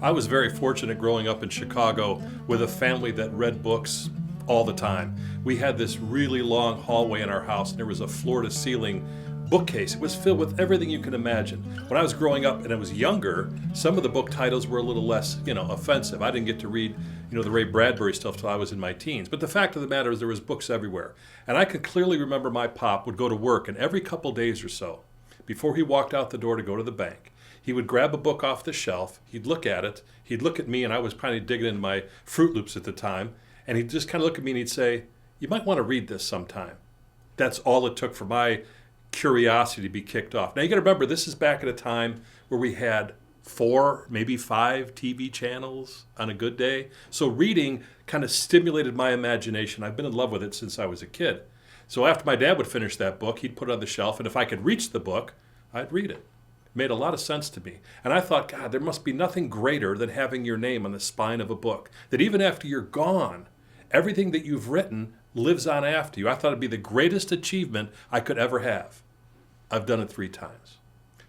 I was very fortunate growing up in Chicago with a family that read books all the time. We had this really long hallway in our house, and there was a floor-to-ceiling bookcase. It was filled with everything you can imagine. When I was growing up and I was younger, some of the book titles were a little less, offensive. I didn't get to read, the Ray Bradbury stuff till I was in my teens. But the fact of the matter is there was books everywhere. And I can clearly remember my pop would go to work, and every couple days or so, before he walked out the door to go to the bank, he would grab a book off the shelf, he'd look at it, he'd look at me, and I was probably digging into my Fruit Loops at the time, and he'd just kind of look at me and he'd say, "You might want to read this sometime." That's all it took for my curiosity to be kicked off. Now you got to remember, this is back at a time where we had 4, maybe 5 TV channels on a good day. So reading kind of stimulated my imagination. I've been in love with it since I was a kid. So after my dad would finish that book, he'd put it on the shelf, and if I could reach the book, I'd read it. It made a lot of sense to me. And I thought, God, there must be nothing greater than having your name on the spine of a book. That even after you're gone, everything that you've written lives on after you. I thought it'd be the greatest achievement I could ever have. I've done it 3 times.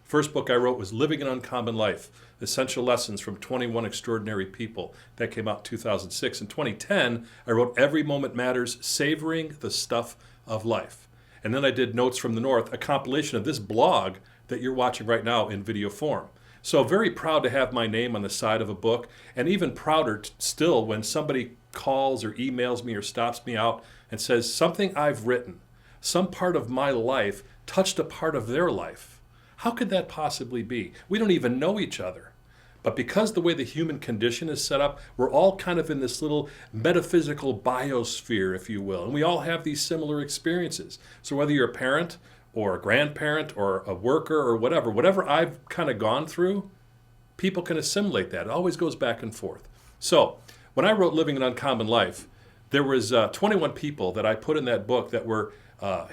First book I wrote was Living an Uncommon Life, Essential Lessons from 21 Extraordinary People. That came out in 2006. In 2010, I wrote Every Moment Matters, Savoring the Stuff of Life. And then I did Notes from the North, a compilation of this blog that you're watching right now in video form. So very proud to have my name on the side of a book, and even prouder still when somebody calls or emails me or stops me out and says something I've written, some part of my life touched a part of their life. How could that possibly be? We don't even know each other. But because the way the human condition is set up, we're all kind of in this little metaphysical biosphere, if you will, and we all have these similar experiences. So whether you're a parent or a grandparent or a worker or whatever I've kind of gone through, people can assimilate that. It always goes back and forth. So when I wrote Living an Uncommon Life, there was 21 people that I put in that book that were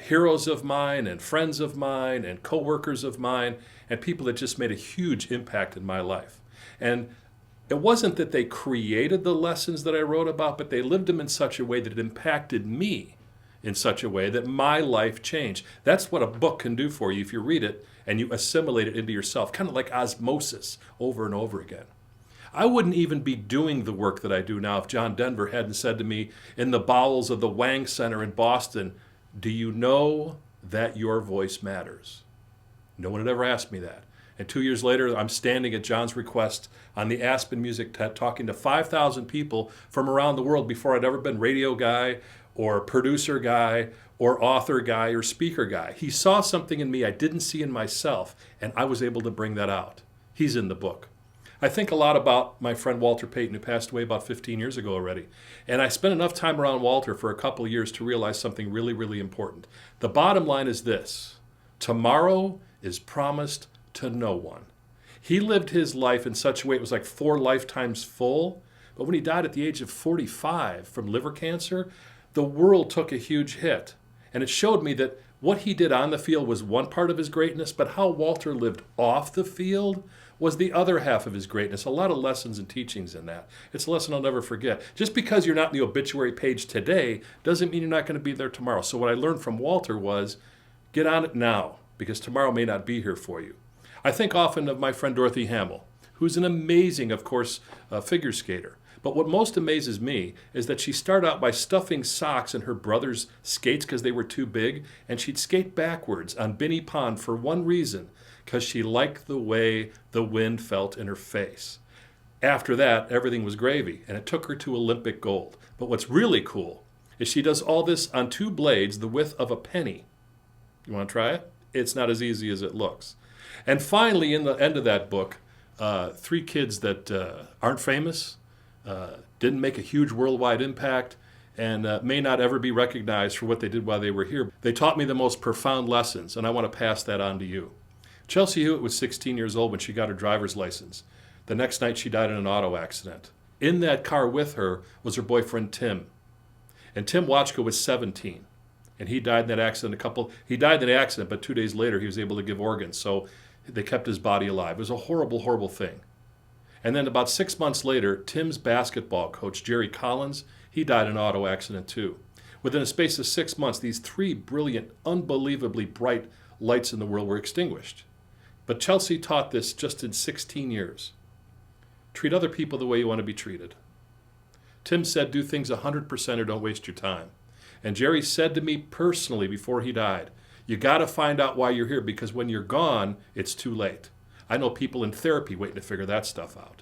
heroes of mine and friends of mine and co-workers of mine and people that just made a huge impact in my life. And it wasn't that they created the lessons that I wrote about, but they lived them in such a way that it impacted me in such a way that my life changed. That's what a book can do for you if you read it and you assimilate it into yourself, kind of like osmosis over and over again. I wouldn't even be doing the work that I do now if John Denver hadn't said to me in the bowels of the Wang Center in Boston, "Do you know that your voice matters?" No one had ever asked me that. And 2 years later, I'm standing at John's request on the Aspen Music Tent talking to 5,000 people from around the world before I'd ever been radio guy or producer guy or author guy or speaker guy. He saw something in me I didn't see in myself, and I was able to bring that out. He's in the book. I think a lot about my friend Walter Payton, who passed away about 15 years ago already. And I spent enough time around Walter for a couple of years to realize something really, really important. The bottom line is this: tomorrow is promised to no one. He lived his life in such a way it was like 4 lifetimes full. But when he died at the age of 45 from liver cancer, the world took a huge hit. And it showed me that what he did on the field was one part of his greatness, but how Walter lived off the field was the other half of his greatness. A lot of lessons and teachings in that. It's a lesson I'll never forget. Just because you're not in the obituary page today doesn't mean you're not going to be there tomorrow. So what I learned from Walter was, get on it now, because tomorrow may not be here for you. I think often of my friend Dorothy Hamill, who's an amazing, of course, figure skater. But what most amazes me is that she started out by stuffing socks in her brother's skates because they were too big, and she'd skate backwards on Binney Pond for one reason, because she liked the way the wind felt in her face. After that, everything was gravy, and it took her to Olympic gold. But what's really cool is she does all this on 2 blades the width of a penny. You want to try it? It's not as easy as it looks. And finally, in the end of that book, 3 kids that aren't famous, didn't make a huge worldwide impact, and may not ever be recognized for what they did while they were here. They taught me the most profound lessons, and I want to pass that on to you. Chelsea Hewitt was 16 years old when she got her driver's license. The next night she died in an auto accident. In that car with her was her boyfriend Tim. And Tim Watchko was 17. And he died in that accident but 2 days later he was able to give organs. So they kept his body alive. It was a horrible, horrible thing. And then about 6 months later, Tim's basketball coach, Jerry Collins, he died in an auto accident too. Within a space of 6 months, these 3 brilliant, unbelievably bright lights in the world were extinguished. But Chelsea taught this just in 16 years. Treat other people the way you want to be treated. Tim said, do things 100% or don't waste your time. And Jerry said to me personally before he died, you got to find out why you're here, because when you're gone, it's too late. I know people in therapy waiting to figure that stuff out.